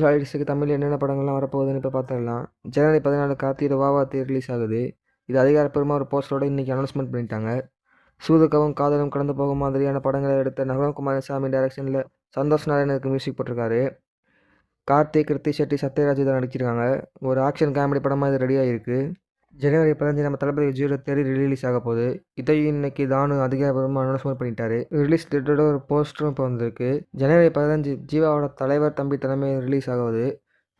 ஹாலிடேஸுக்கு தமிழில் என்னென்ன படங்கள்லாம் வரப்போகுதுன்னு இப்போ பார்த்துடலாம். ஜனவரி 14 கார்த்தியோட வாவாத்தி ரிலீஸ் ஆகுது. இது அதிகாரப்பூர்வமாக ஒரு போஸ்டரோட இன்றைக்கி அனௌன்ஸ்மெண்ட் பண்ணிட்டாங்க. சூதுக்கவும் காதலும் கடந்து போகும் மாதிரியான படங்களை எடுத்த நகுலகுமாரசாமி டைரக்ஷனில் சந்தோஷ் நாராயணனுக்கு மியூசிக் போட்டிருக்காரு. கார்த்திக், கிருத்தி ஷெட்டி, சத்யராஜ் இதை நடிச்சிருக்காங்க. ஒரு ஆக்ஷன் காமெடி படமாக இது ரெடியாக இருக்குது. ஜனவரி 15 நம்ம தளபதி விஜயோட தெரி ரிலீஸ் ஆக போகுது. இதையும் இன்னைக்கு தானு அதிகாரப்பூர்வமாக அனௌன்ஸ்மெண்ட் பண்ணிட்டாரு. ரிலீஸ் டேட்டோட ஒரு போஸ்டரும் இப்போ வந்திருக்கு. ஜனவரி 15 ஜீவாவோட தலைவர் தம்பி தலைமையில் ரிலீஸ் ஆகுது.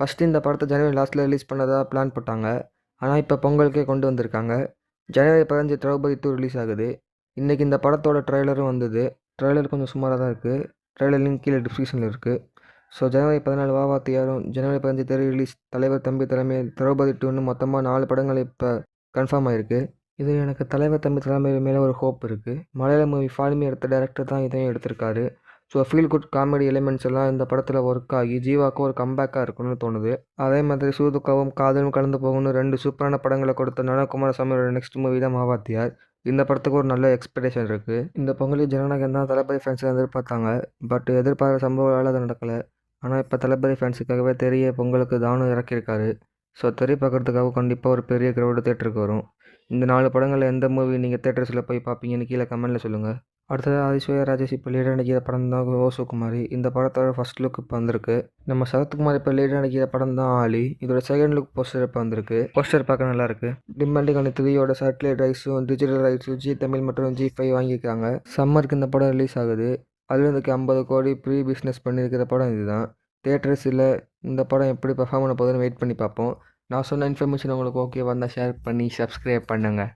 ஃபஸ்ட்டு இந்த படத்தை ஜனவரி லாஸ்ட்டில் ரிலீஸ் பண்ணதாக பிளான் போட்டாங்க. ஆனால் இப்போ பொங்கலுக்கே கொண்டு வந்திருக்காங்க. ஜனவரி 15 திரௌபதி 2 ரிலீஸ் ஆகுது. இன்றைக்கி இந்த படத்தோட ட்ரெய்லரும் வந்தது. ட்ரெய்லர் கொஞ்சம் சுமாராக தான் இருக்குது. ட்ரெய்லர் லிங்க் கீழே டிஸ்கிரிப்ஷனில் இருக்குது. ஸோ ஜனவரி 14 வாவாத்தியாரும், ஜனவரி 15 தெரி ரிலீஸ் தலைவர் தம்பி தலைமையில் திரௌபதி 2ன்னு மொத்தமாக 4 படங்கள் இப்போ கன்ஃபார்ம் ஆகிருக்கு. இது எனக்கு தலைவர் தம்பி தலைமையில் மேலே ஒரு ஹோப் இருக்குது. மலையாள மூவி ஃபால்மி எடுத்த டேரக்டர் தான் இதையும் எடுத்திருக்காரு. So feel good comedy elements எல்லாம் இந்த படத்தில் ஒர்க் ஆகி ஜீவாவுக்கு ஒரு கம்பேக்காக இருக்குன்னு தோணுது. அதே மாதிரி சூதுக்கவும் காதலும் கலந்து போகணும்னு 2 சூப்பரான படங்களை கொடுத்த நகுலகுமாரசாமியோட நெக்ஸ்ட் மூவி தான் வாவாத்தியார். இந்த படத்துக்கு ஒரு நல்ல எக்ஸ்பெக்டேஷன் இருக்குது. இந்த பொங்கலுக்கு ஜனநாயகம் தான் தளபதி ஃபேன்ஸை எதிர்பார்த்தாங்க. பட் எதிர்பார்த்த சம்பவங்களால் அது நடக்கலை. ஆனால் இப்போ தளபதி ஃபேன்ஸுக்காகவே தெரிய பொங்கலுக்கு தானும் இறக்கியிருக்காரு. ஸோ தெரிய பார்க்குறதுக்காக கண்டிப்பாக ஒரு பெரிய க்ரௌடு தேட்டருக்கு வரும். இந்த 4 படங்களில் எந்த மூவி நீங்கள் தேட்டர்ஸில் போய் பார்ப்பீங்கன்னு கீழே கமெண்ட்டில் சொல்லுங்கள். அடுத்தது ஐஸ்வர்யா ராஜேஷ் இப்போ லீடர் நடிக்கிற படம் தான் ஓசுகுமாரி. இந்த படத்தோட ஃபஸ்ட் லுக் இப்போ வந்திருக்கு. நம்ம சரத்குமார் இப்போ லீடர் நடிக்கிற படம் தான் ஆலி. இதோட செகண்ட் லுக் போஸ்டர் இப்போ வந்திருக்கு. போஸ்டர் பார்க்க நல்லாயிருக்கு. டிமாண்டிங் அண்ட் 3யோட சேட்டலைட் ரைட்ஸும் டிஜிட்டல் ரைட்ஸும் ஜி தமிழ் மற்றும் G5 வாங்கியிருக்காங்க. சம்மருக்கு இந்த படம் ரிலீஸ் ஆகுது. அதுலேருந்து 50 கோடி ப்ரீ பிஸ்னஸ் பண்ணியிருக்கிற படம் இதுதான். தேட்டர்ஸில் இந்த படம் எப்படி பெர்ஃபார்ம் பண்ண போகுதுன்னு வெயிட் பண்ணி பார்ப்போம். நான் சொன்ன இன்ஃபர்மேஷன் உங்களுக்கு ஓகே வந்தால் ஷேர் பண்ணி சப்ஸ்கிரைப் பண்ணுங்கள்.